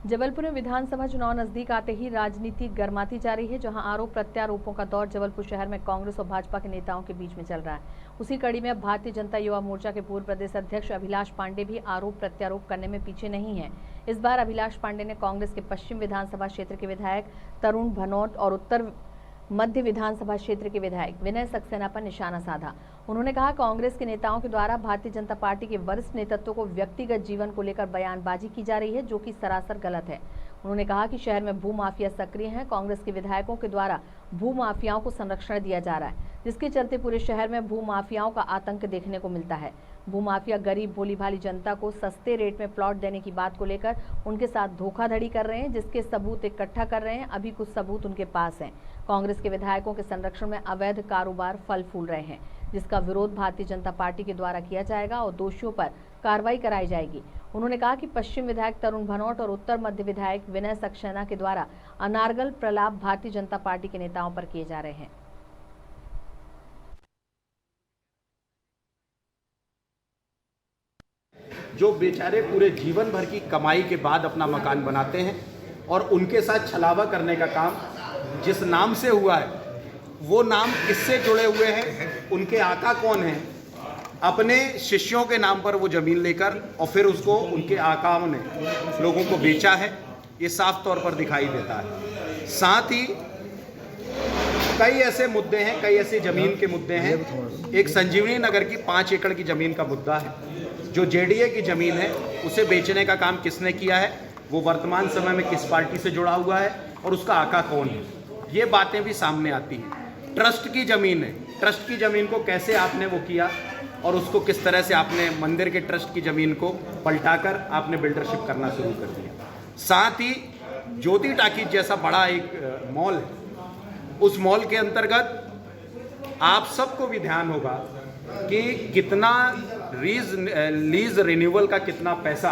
जबलपुर में विधानसभा चुनाव नजदीक आते ही राजनीति गर्माती जा रही है, जहां आरोप प्रत्यारोपों का दौर जबलपुर शहर में कांग्रेस और भाजपा के नेताओं के बीच में चल रहा है। उसी कड़ी में अब भारतीय जनता युवा मोर्चा के पूर्व प्रदेश अध्यक्ष अभिलाष पांडे भी आरोप प्रत्यारोप करने में पीछे नहीं है। इस बार अभिलाष पांडे ने कांग्रेस के पश्चिम विधानसभा क्षेत्र के विधायक तरुण भनोट और उत्तर मध्य विधानसभा क्षेत्र के विधायक विनय सक्सेना पर निशाना साधा। उन्होंने कहा, कांग्रेस के नेताओं के द्वारा भारतीय जनता पार्टी के वरिष्ठ नेतृत्व को व्यक्तिगत जीवन को लेकर बयानबाजी की जा रही है, जो कि सरासर गलत है। उन्होंने कहा कि शहर में भूमाफिया सक्रिय हैं। कांग्रेस के विधायकों के द्वारा भूमाफियाओं को संरक्षण दिया जा रहा है, जिसके चलते पूरे शहर में भूमाफियाओं का आतंक देखने को मिलता है। भूमाफिया गरीब भोली भाली जनता को सस्ते रेट में प्लॉट देने की बात को लेकर उनके साथ धोखाधड़ी कर रहे हैं, जिसके सबूत इकट्ठा कर रहे हैं। अभी कुछ सबूत उनके पास हैं। कांग्रेस के विधायकों के संरक्षण में अवैध कारोबार फल फूल रहे हैं, जिसका विरोध भारतीय जनता पार्टी के द्वारा किया जाएगा और दोषियों पर कार्रवाई कराई जाएगी। उन्होंने कहा कि पश्चिम विधायक तरुण भनोट और उत्तर मध्य विधायक विनय सक्सेना के द्वारा अनारगल प्रलाप भारतीय जनता पार्टी के नेताओं पर किए जा रहे हैं। जो बेचारे पूरे जीवन भर की कमाई के बाद अपना मकान बनाते हैं और उनके साथ छलावा करने का काम जिस नाम से हुआ है, वो नाम किससे जुड़े हुए हैं, उनके आका कौन हैं, अपने शिष्यों के नाम पर वो ज़मीन लेकर और फिर उसको उनके आकाओं ने लोगों को बेचा है, ये साफ तौर पर दिखाई देता है। साथ ही कई ऐसे मुद्दे हैं, कई ऐसे ज़मीन के मुद्दे हैं। एक संजीवनी नगर की 5 एकड़ की ज़मीन का मुद्दा है, जो जेडीए की ज़मीन है, उसे बेचने का काम किसने किया है, वो वर्तमान समय में किस पार्टी से जुड़ा हुआ है और उसका आका कौन है, ये बातें भी सामने आती हैं। ट्रस्ट की ज़मीन है, ट्रस्ट की ज़मीन को कैसे आपने वो किया और उसको किस तरह से आपने मंदिर के ट्रस्ट की ज़मीन को पलटाकर आपने बिल्डरशिप करना शुरू कर दिया। साथ ही ज्योति टाकीज जैसा बड़ा एक मॉल है, उस मॉल के अंतर्गत आप सबको भी ध्यान होगा कि कितना लीज रिन्यूअल का कितना पैसा,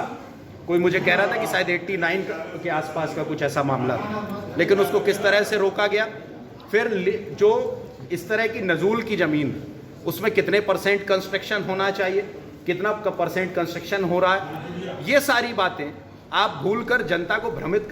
कोई मुझे कह रहा था कि शायद 89 के आसपास का कुछ ऐसा मामला था, लेकिन उसको किस तरह से रोका गया। फिर जो इस तरह की नजूल की ज़मीन, उसमें कितने % कंस्ट्रक्शन होना चाहिए, कितना % कंस्ट्रक्शन हो रहा है, ये सारी बातें आप भूलकर जनता को भ्रमित